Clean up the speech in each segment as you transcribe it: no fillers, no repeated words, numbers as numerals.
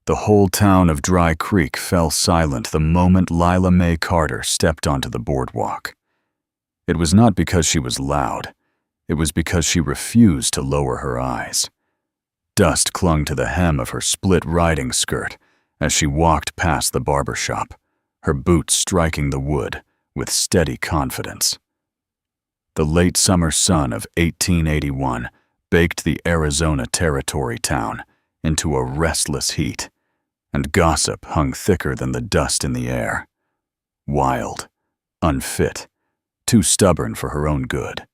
The whole town of Dry Creek fell silent the moment Lila Mae Carter stepped onto the boardwalk. It was not because she was loud. It was because she refused to lower her eyes. Dust clung to the hem of her split riding skirt as she walked past the barber shop, her boots striking the wood with steady confidence. The late summer sun of 1881 baked the Arizona Territory town into a restless heat, and gossip hung thicker than the dust in the air. Wild, unfit, too stubborn for her own good.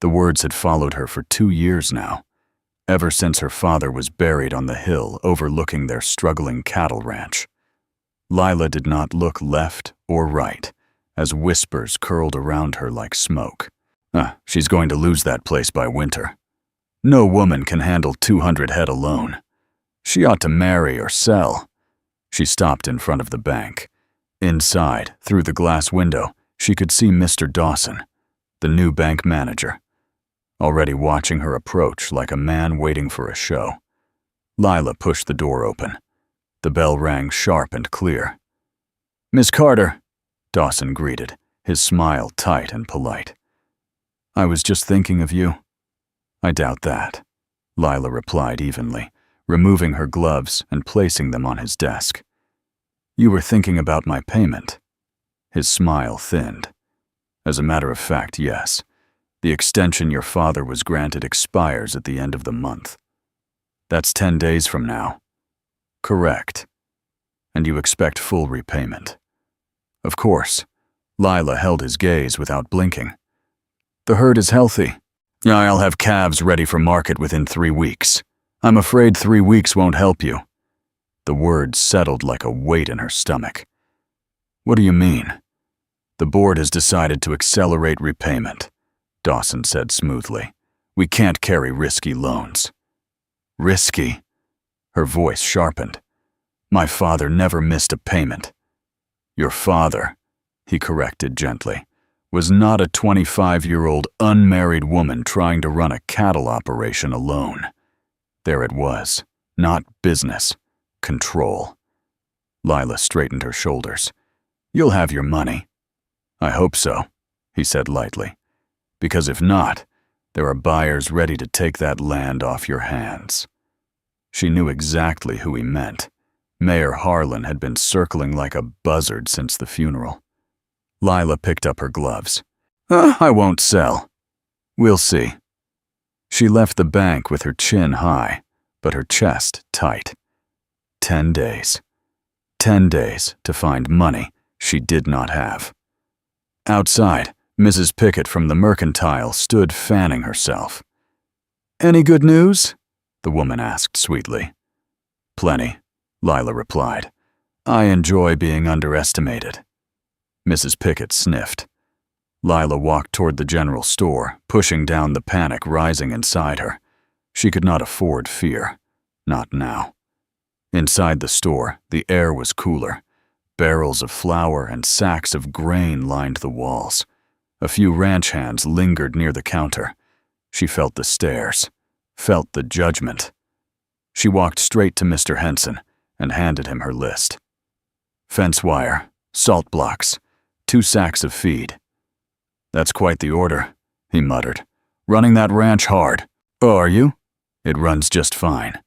The words had followed her for 2 years now, ever since her father was buried on the hill overlooking their struggling cattle ranch. Lila did not look left or right as whispers curled around her like smoke. She's going to lose that place by winter. No woman can handle 200 head alone. She ought to marry or sell. She stopped in front of the bank. Inside, through the glass window, she could see Mr. Dawson, the new bank manager, already watching her approach like a man waiting for a show. Lila pushed the door open. The bell rang sharp and clear. "Miss Carter," Dawson greeted, his smile tight and polite. "I was just thinking of you." "I doubt that," Lila replied evenly, removing her gloves and placing them on his desk. "You were thinking about my payment." His smile thinned. "As a matter of fact, yes. The extension your father was granted expires at the end of the month." "That's 10 days from now." "Correct. And you expect full repayment." "Of course." Lila held his gaze without blinking. "The herd is healthy. I'll have calves ready for market within 3 weeks. I'm afraid 3 weeks won't help you." The words settled like a weight in her stomach. "What do you mean?" "The board has decided to accelerate repayment," Dawson said smoothly. "We can't carry risky loans." "Risky?" Her voice sharpened. "My father never missed a payment." "Your father," he corrected gently, "was not a 25-year-old unmarried woman trying to run a cattle operation alone. There it was, not business, control." Lila straightened her shoulders. "You'll have your money." "I hope so," he said lightly, "because if not, there are buyers ready to take that land off your hands." She knew exactly who he meant. Mayor Harlan had been circling like a buzzard since the funeral. Lila picked up her gloves. "I won't sell." "We'll see." She left the bank with her chin high, but her chest tight. 10 days. 10 days to find money she did not have. Outside, Mrs. Pickett from the Mercantile stood fanning herself. "Any good news?" the woman asked sweetly. "Plenty," Lila replied. "I enjoy being underestimated." Mrs. Pickett sniffed. Lila walked toward the general store, pushing down the panic rising inside her. She could not afford fear. Not now. Inside the store, the air was cooler. Barrels of flour and sacks of grain lined the walls. A few ranch hands lingered near the counter. She felt the stares, felt the judgment. She walked straight to Mr. Henson and handed him her list. "Fence wire, salt blocks, 2 sacks of feed." "That's quite the order," he muttered. "Running that ranch hard." "Oh, are you?" "It runs just fine."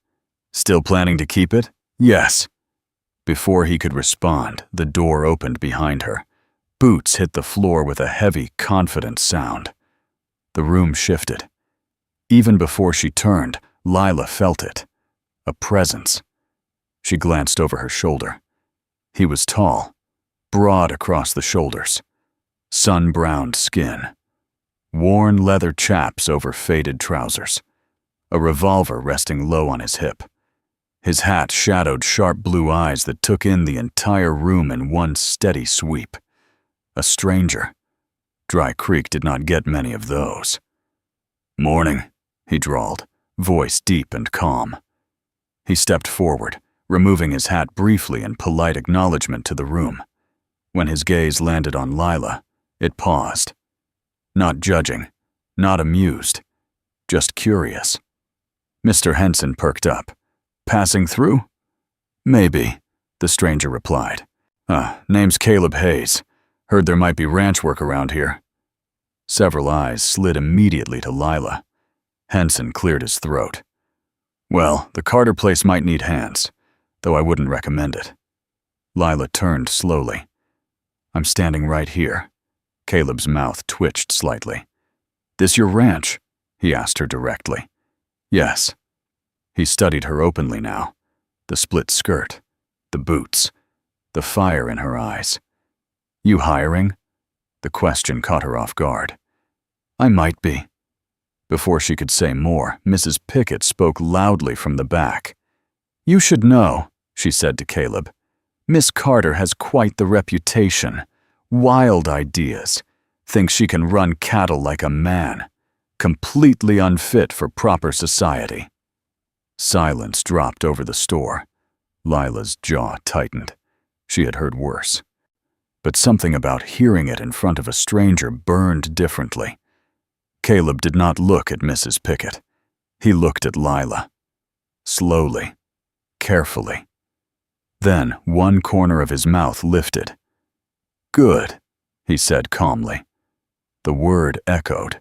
"Still planning to keep it?" "Yes." Before he could respond, the door opened behind her. Boots hit the floor with a heavy, confident sound. The room shifted. Even before she turned, Lila felt it. A presence. She glanced over her shoulder. He was tall, broad across the shoulders, sun-browned skin, worn leather chaps over faded trousers, a revolver resting low on his hip. His hat shadowed sharp blue eyes that took in the entire room in one steady sweep. A stranger. Dry Creek did not get many of those. "Morning," he drawled, voice deep and calm. He stepped forward, removing his hat briefly in polite acknowledgement to the room. When his gaze landed on Lila, it paused. Not judging, not amused, just curious. Mr. Henson perked up. "Passing through?" Maybe, the stranger replied. Name's Caleb Hayes. Heard there might be ranch work around here. Several eyes slid immediately to Lila. Henson cleared his throat. Well, the Carter place might need hands, though I wouldn't recommend it. Lila turned slowly. I'm standing right here. Caleb's mouth twitched slightly. This your ranch? He asked her directly. Yes. He studied her openly now. The split skirt, the boots, the fire in her eyes. You hiring? The question caught her off guard. I might be. Before she could say more, Mrs. Pickett spoke loudly from the back. You should know, she said to Caleb. Miss Carter has quite the reputation. Wild ideas. Thinks she can run cattle like a man. Completely unfit for proper society. Silence dropped over the store. Lila's jaw tightened. She had heard worse. But something about hearing it in front of a stranger burned differently. Caleb did not look at Mrs. Pickett. He looked at Lila. Slowly, carefully. Then one corner of his mouth lifted. Good, he said calmly. The word echoed.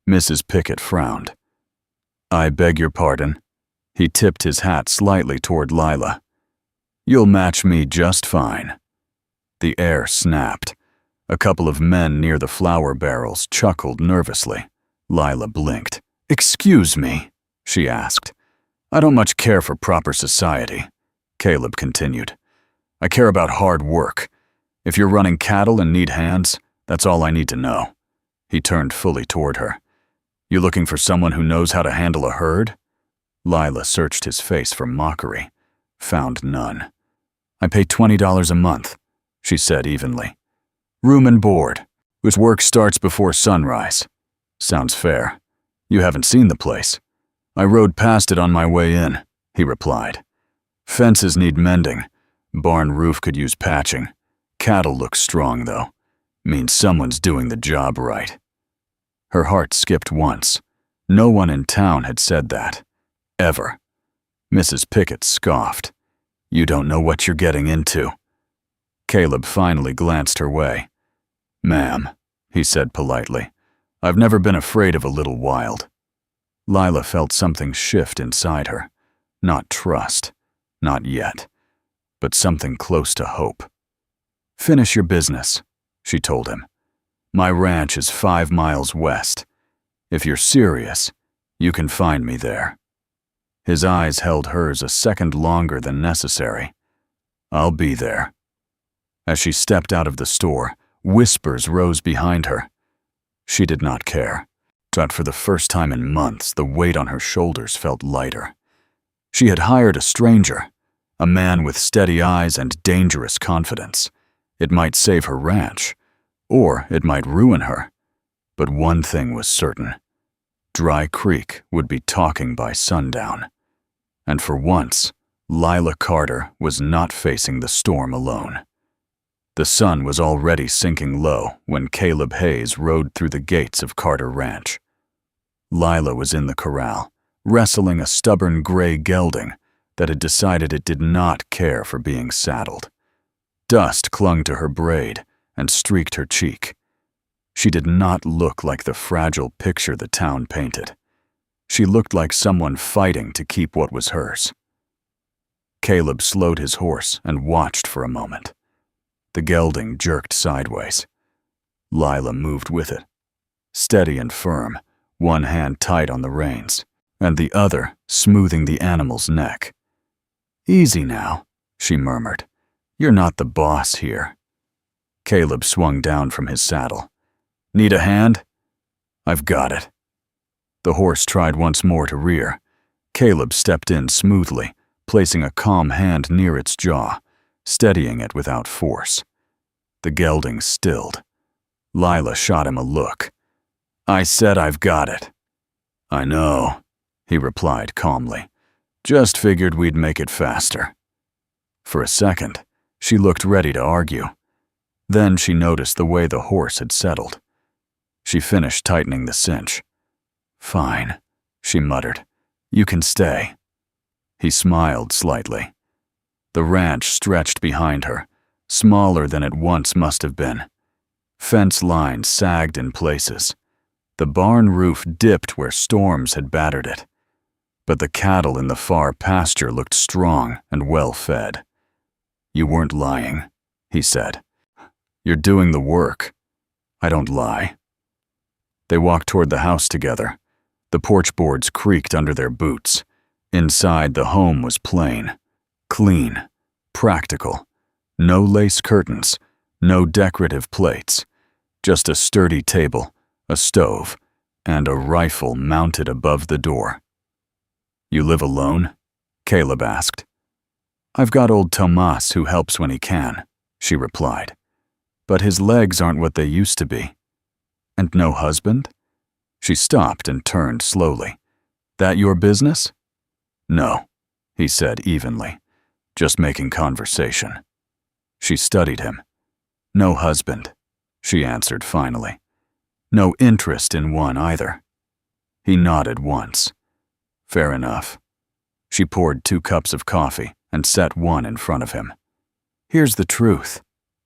Mrs. Pickett frowned. I beg your pardon. He tipped his hat slightly toward Lila. You'll match me just fine. The air snapped. A couple of men near the flour barrels chuckled nervously. Lila blinked. Excuse me, she asked. I don't much care for proper society, Caleb continued. I care about hard work. If you're running cattle and need hands, that's all I need to know. He turned fully toward her. You looking for someone who knows how to handle a herd? Lila searched his face for mockery. Found none. I pay $20 a month, she said evenly. Room and board, whose work starts before sunrise. Sounds fair. You haven't seen the place. I rode past it on my way in, he replied. Fences need mending. Barn roof could use patching. Cattle look strong, though. Means someone's doing the job right. Her heart skipped once. No one in town had said that. Ever. Mrs. Pickett scoffed. You don't know what you're getting into. Caleb finally glanced her way. Ma'am, he said politely, I've never been afraid of a little wild. Lila felt something shift inside her. Not trust. Not yet. But something close to hope. Finish your business, she told him. My ranch is 5 miles west. If you're serious, you can find me there. His eyes held hers a second longer than necessary. I'll be there. As she stepped out of the store, whispers rose behind her. She did not care, but for the first time in months, the weight on her shoulders felt lighter. She had hired a stranger, a man with steady eyes and dangerous confidence. It might save her ranch, or it might ruin her. But one thing was certain. Dry Creek would be talking by sundown. And for once, Lila Carter was not facing the storm alone. The sun was already sinking low when Caleb Hayes rode through the gates of Carter Ranch. Lila was in the corral, wrestling a stubborn gray gelding that had decided it did not care for being saddled. Dust clung to her braid and streaked her cheek. She did not look like the fragile picture the town painted. She looked like someone fighting to keep what was hers. Caleb slowed his horse and watched for a moment. The gelding jerked sideways. Lila moved with it, steady and firm, one hand tight on the reins, and the other smoothing the animal's neck. Easy now, she murmured. You're not the boss here. Caleb swung down from his saddle. Need a hand? I've got it. The horse tried once more to rear. Caleb stepped in smoothly, placing a calm hand near its jaw, steadying it without force. The gelding stilled. Lila shot him a look. I said I've got it. I know, he replied calmly. Just figured we'd make it faster. For a second, she looked ready to argue. Then she noticed the way the horse had settled. She finished tightening the cinch. Fine, she muttered. You can stay. He smiled slightly. The ranch stretched behind her, smaller than it once must have been. Fence lines sagged in places. The barn roof dipped where storms had battered it. But the cattle in the far pasture looked strong and well-fed. "You weren't lying," he said. "You're doing the work. I don't lie." They walked toward the house together. The porch boards creaked under their boots. Inside, the home was plain, clean, practical. No lace curtains, no decorative plates. Just a sturdy table, a stove, and a rifle mounted above the door. "You live alone?" Caleb asked. "I've got old Tomas who helps when he can," she replied. "But his legs aren't what they used to be." "And no husband?" She stopped and turned slowly. "That your business?" "No," he said evenly. "Just making conversation." She studied him. "No husband," she answered finally. "No interest in one either." He nodded once. "Fair enough." She poured 2 cups of coffee and set one in front of him. "Here's the truth,"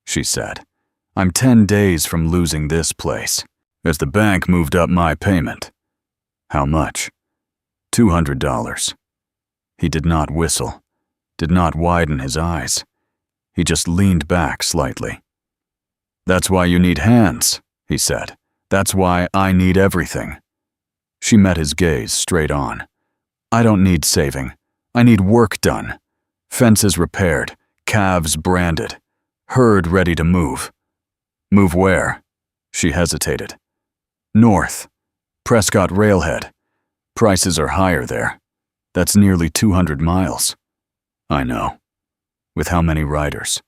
she said. "I'm 10 days from losing this place, as the bank moved up my payment." "How much?" $200. He did not whistle, did not widen his eyes. He just leaned back slightly. "That's why you need hands," he said. "That's why I need everything." She met his gaze straight on. "I don't need saving. I need work done. Fences repaired, calves branded, herd ready to move." "Move where?" She hesitated. "North. Prescott Railhead. Prices are higher there. That's nearly 200 miles. "I know." "With how many riders?"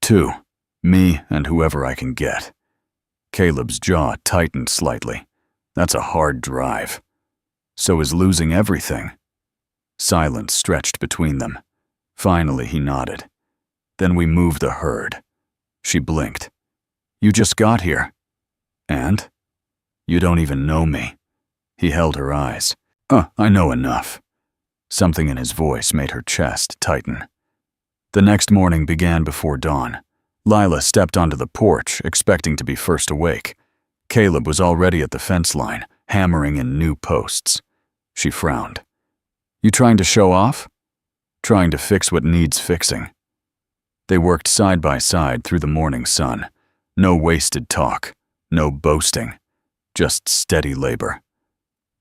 2. Me and whoever I can get." Caleb's jaw tightened slightly. "That's a hard drive." "So is losing everything." Silence stretched between them. Finally, he nodded. "Then we moved the herd." She blinked. "You just got here." "And?" "You don't even know me." He held her eyes. I know enough." Something in his voice made her chest tighten. The next morning began before dawn. Lila stepped onto the porch, expecting to be first awake. Caleb was already at the fence line, hammering in new posts. She frowned. "You trying to show off?" "Trying to fix what needs fixing." They worked side by side through the morning sun. No wasted talk, no boasting, just steady labor.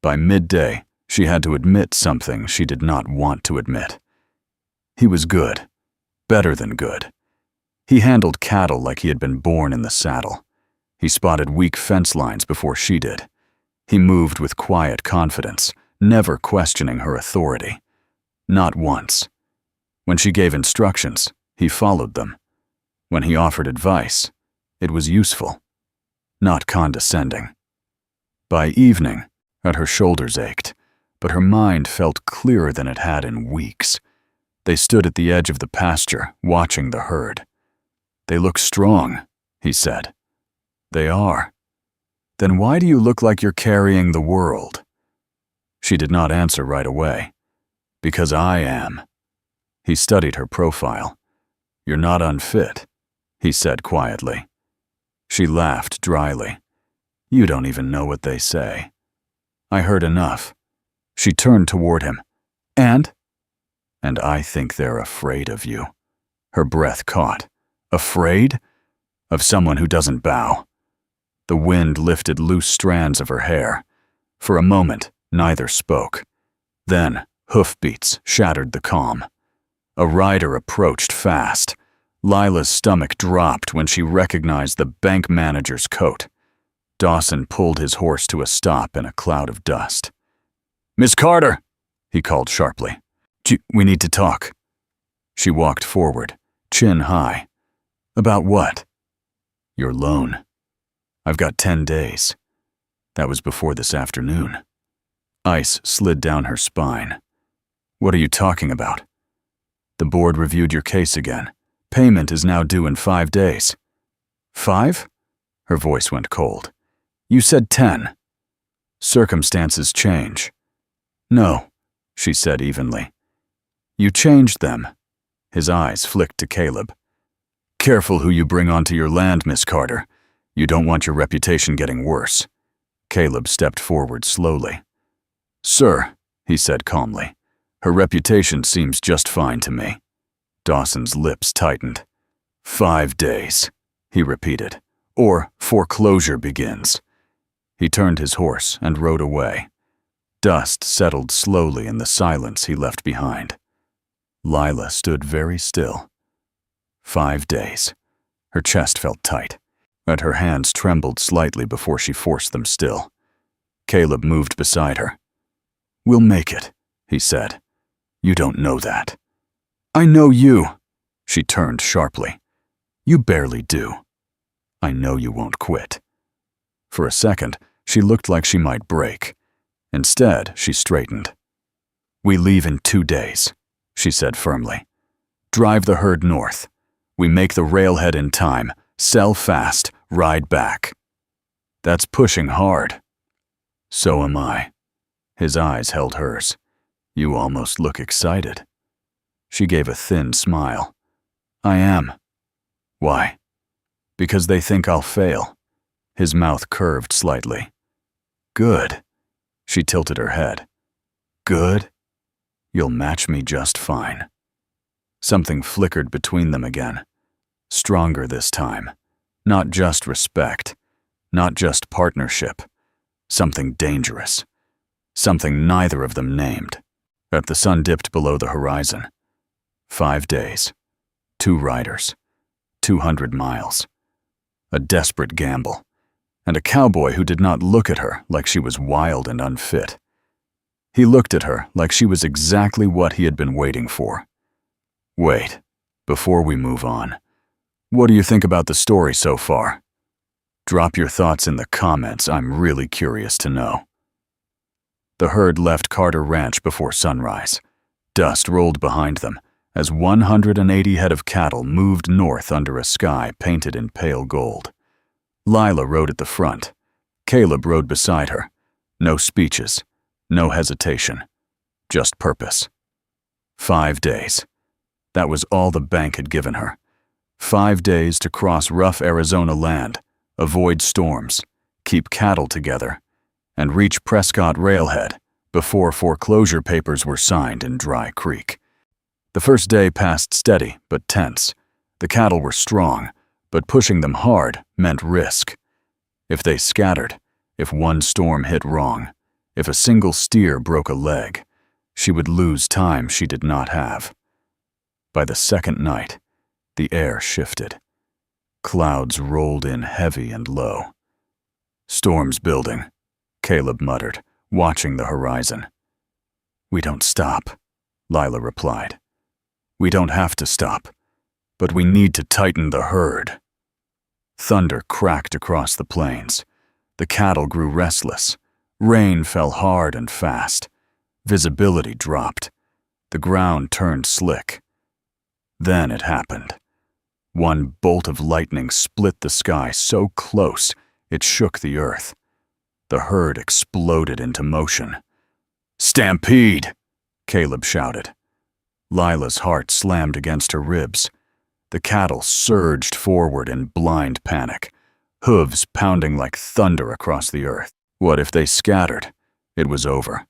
By midday, she had to admit something she did not want to admit. He was good, better than good. He handled cattle like he had been born in the saddle. He spotted weak fence lines before she did. He moved with quiet confidence, never questioning her authority. Not once. When she gave instructions, he followed them. When he offered advice, it was useful, not condescending. By evening, her shoulders ached, but her mind felt clearer than it had in weeks. They stood at the edge of the pasture, watching the herd. "They look strong," he said. "They are." "Then why do you look like you're carrying the world?" She did not answer right away. "Because I am." He studied her profile. "You're not unfit," he said quietly. She laughed dryly. "You don't even know what they say." "I heard enough." She turned toward him. "And?" "And I think they're afraid of you." Her breath caught. "Afraid? Of someone who doesn't bow." The wind lifted loose strands of her hair. For a moment, neither spoke. Then, hoofbeats shattered the calm. A rider approached fast. Lila's stomach dropped when she recognized the bank manager's coat. Dawson pulled his horse to a stop in a cloud of dust. "Miss Carter," he called sharply. "We need to talk." She walked forward, chin high. "About what?" "Your loan. I've got 10 days. That was before this afternoon." Ice slid down her spine. "What are you talking about?" "The board reviewed your case again. Payment is now due in 5 days." 5? Her voice went cold. "You said 10. Circumstances change." "No," she said evenly. "You changed them. His eyes flicked to Caleb. "Careful who you bring onto your land, Miss Carter. You don't want your reputation getting worse." Caleb stepped forward slowly. "Sir," he said calmly, "her reputation seems just fine to me." Dawson's lips tightened. 5 days, he repeated, "or foreclosure begins." He turned his horse and rode away. Dust settled slowly in the silence he left behind. Lila stood very still. 5 days. Her chest felt tight, and her hands trembled slightly before she forced them still. Caleb moved beside her. "We'll make it," he said. "You don't know that." "I know you." She turned sharply. "You barely do." "I know you won't quit." For a second, she looked like she might break. Instead, she straightened. "We leave in 2 days," she said firmly. "Drive the herd north. We make the railhead in time, sell fast, ride back." "That's pushing hard." "So am I." His eyes held hers. "You almost look excited." She gave a thin smile. "I am." "Why?" "Because they think I'll fail." His mouth curved slightly. "Good." She tilted her head. "Good? You'll match me just fine." Something flickered between them again. Stronger this time. Not just respect. Not just partnership. Something dangerous. Something neither of them named. The sun dipped below the horizon. 5 days. 2 riders. 200 miles. A desperate gamble. And a cowboy who did not look at her like she was wild and unfit. He looked at her like she was exactly what he had been waiting for. "Wait, before we move on, what do you think about the story so far? Drop your thoughts in the comments, I'm really curious to know." The herd left Carter Ranch before sunrise. Dust rolled behind them as 180 head of cattle moved north under a sky painted in pale gold. Lila rode at the front. Caleb rode beside her. No speeches, no hesitation, just purpose. 5 days. That was all the bank had given her. 5 days to cross rough Arizona land, avoid storms, keep cattle together, and reach Prescott Railhead before foreclosure papers were signed in Dry Creek. The first day passed steady but tense. The cattle were strong, but pushing them hard meant risk. If they scattered, if one storm hit wrong, if a single steer broke a leg, she would lose time she did not have. By the second night, the air shifted. Clouds rolled in heavy and low. "Storm's building," Caleb muttered, watching the horizon. "We don't stop," Lila replied. "We don't have to stop, but we need to tighten the herd." Thunder cracked across the plains. The cattle grew restless. Rain fell hard and fast. Visibility dropped. The ground turned slick. Then it happened. One bolt of lightning split the sky so close it shook the earth. The herd exploded into motion. "Stampede!" Caleb shouted. Lila's heart slammed against her ribs. The cattle surged forward in blind panic, hooves pounding like thunder across the earth. What if they scattered? It was over.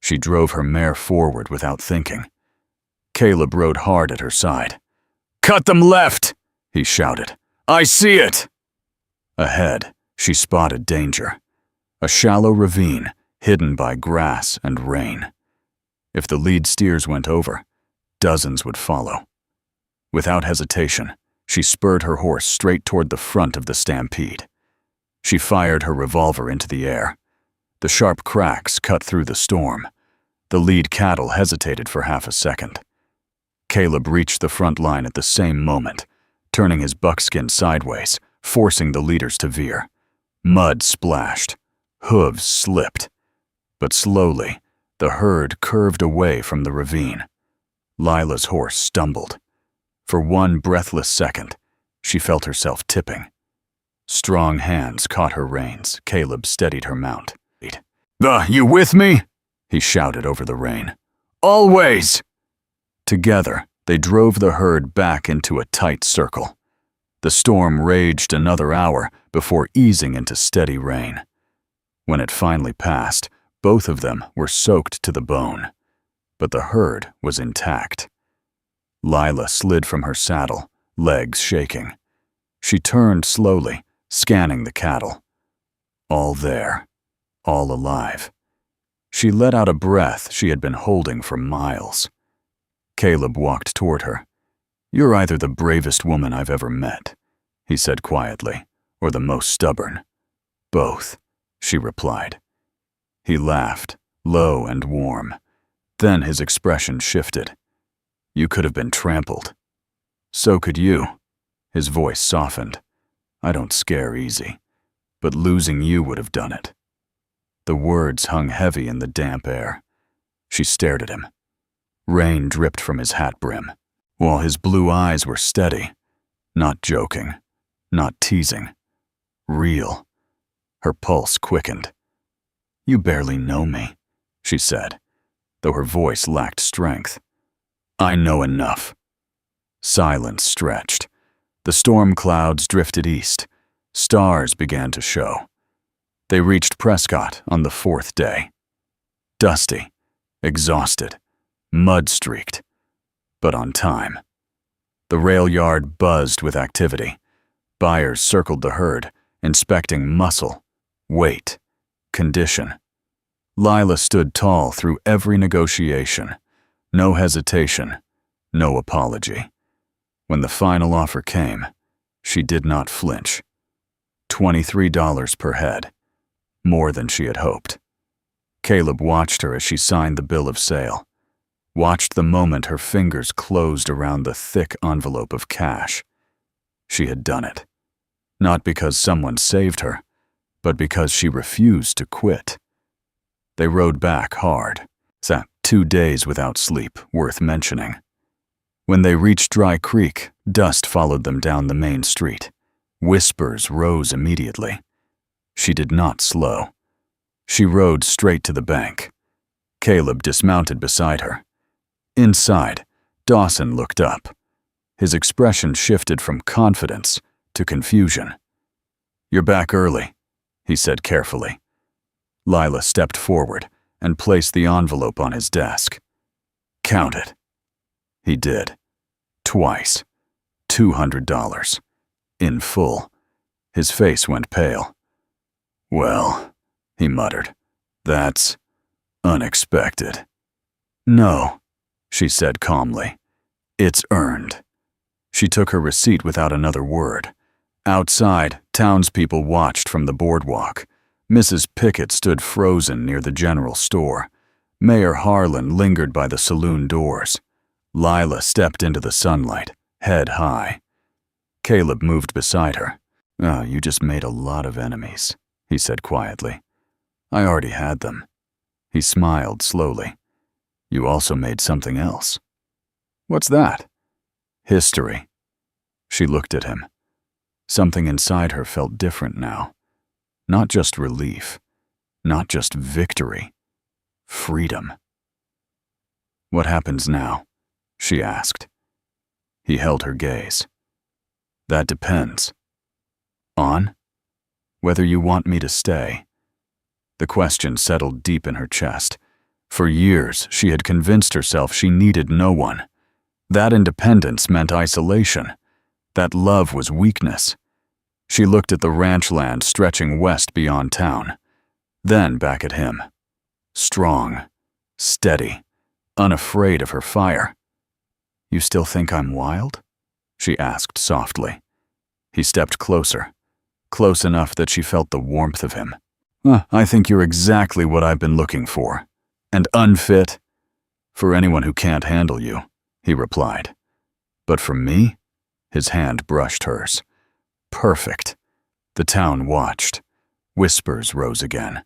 She drove her mare forward without thinking. Caleb rode hard at her side. "Cut them left!" he shouted. "I see it!" Ahead, she spotted danger. A shallow ravine hidden by grass and rain. If the lead steers went over, dozens would follow. Without hesitation, she spurred her horse straight toward the front of the stampede. She fired her revolver into the air. The sharp cracks cut through the storm. The lead cattle hesitated for half a second. Caleb reached the front line at the same moment, turning his buckskin sideways, forcing the leaders to veer. Mud splashed. Hooves slipped. But slowly, the herd curved away from the ravine. Lila's horse stumbled. For one breathless second, she felt herself tipping. Strong hands caught her reins. Caleb steadied her mount. You with me?" he shouted over the rain. "Always!" Together, They drove the herd back into a tight circle. The storm raged another hour before easing into steady rain. When it finally passed, both of them were soaked to the bone, but the herd was intact. Lila slid from her saddle, legs shaking. She turned slowly, scanning the cattle. All there, all alive. She let out a breath she had been holding for miles. Caleb walked toward her. "You're either the bravest woman I've ever met," he said quietly, "or the most stubborn." "Both," she replied. He laughed, low and warm. Then his expression shifted. "You could have been trampled." "So could you." His voice softened. "I don't scare easy, but losing you would have done it." The words hung heavy in the damp air. She stared at him. Rain dripped from his hat brim, while his blue eyes were steady, not joking, not teasing, real. Her pulse quickened. "You barely know me," she said, though her voice lacked strength. "I know enough." Silence stretched. The storm clouds drifted east. Stars began to show. They reached Prescott on the 4th day. Dusty, exhausted, mud-streaked, but on time. The rail yard buzzed with activity. Buyers circled the herd, inspecting muscle, weight, condition. Lila stood tall through every negotiation. No hesitation, no apology. When the final offer came, she did not flinch. $23 per head, more than she had hoped. Caleb watched her as she signed the bill of sale, watched the moment her fingers closed around the thick envelope of cash. She had done it, not because someone saved her, but because she refused to quit. They rode back hard, sat 2 days without sleep, worth mentioning. When they reached Dry Creek, dust followed them down the main street. Whispers rose immediately. She did not slow. She rode straight to the bank. Caleb dismounted beside her. Inside, Dawson looked up. His expression shifted from confidence to confusion. "You're back early," he said carefully. Lila stepped forward and placed the envelope on his desk. "Count it." He did. Twice. $200. In full. His face went pale. "Well," he muttered, "that's unexpected." "No," she said calmly. "It's earned." She took her receipt without another word. Outside, townspeople watched from the boardwalk. Mrs. Pickett stood frozen near the general store. Mayor Harlan lingered by the saloon doors. Lila stepped into the sunlight, head high. Caleb moved beside her. "Oh, you just made a lot of enemies," he said quietly. "I already had them." He smiled slowly. "You also made something else." "What's that?" "History." She looked at him. Something inside her felt different now. Not just relief, not just victory, freedom. "What happens now?" she asked. He held her gaze. "That depends." "On?" "Whether you want me to stay." The question settled deep in her chest. For years, she had convinced herself she needed no one. That independence meant isolation. That love was weakness. She looked at the ranch land stretching west beyond town, then back at him. Strong, steady, unafraid of her fire. "You still think I'm wild?" she asked softly. He stepped closer, close enough that she felt the warmth of him. "I think you're exactly what I've been looking for. And unfit for anyone who can't handle you," he replied. "But for me?" His hand brushed hers. "Perfect." The town watched. Whispers rose again.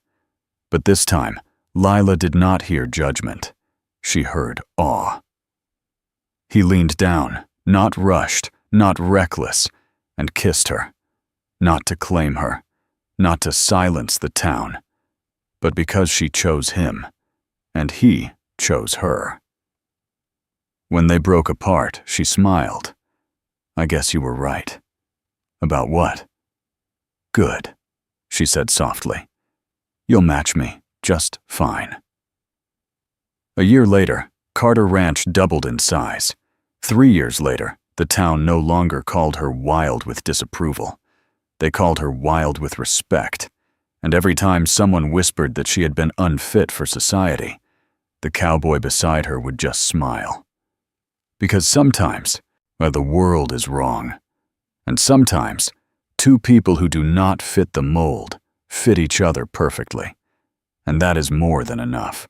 But this time, Lila did not hear judgment. She heard awe. He leaned down, not rushed, not reckless, and kissed her. Not to claim her, not to silence the town, but because she chose him, and he chose her. When they broke apart, she smiled. "I guess you were right." "About what?" "Good," she said softly. "You'll match me just fine." A year later, Carter Ranch doubled in size. 3 years later, the town no longer called her wild with disapproval. They called her wild with respect. And every time someone whispered that she had been unfit for society, the cowboy beside her would just smile. Because sometimes, the world is wrong. And sometimes, two people who do not fit the mold fit each other perfectly. And that is more than enough.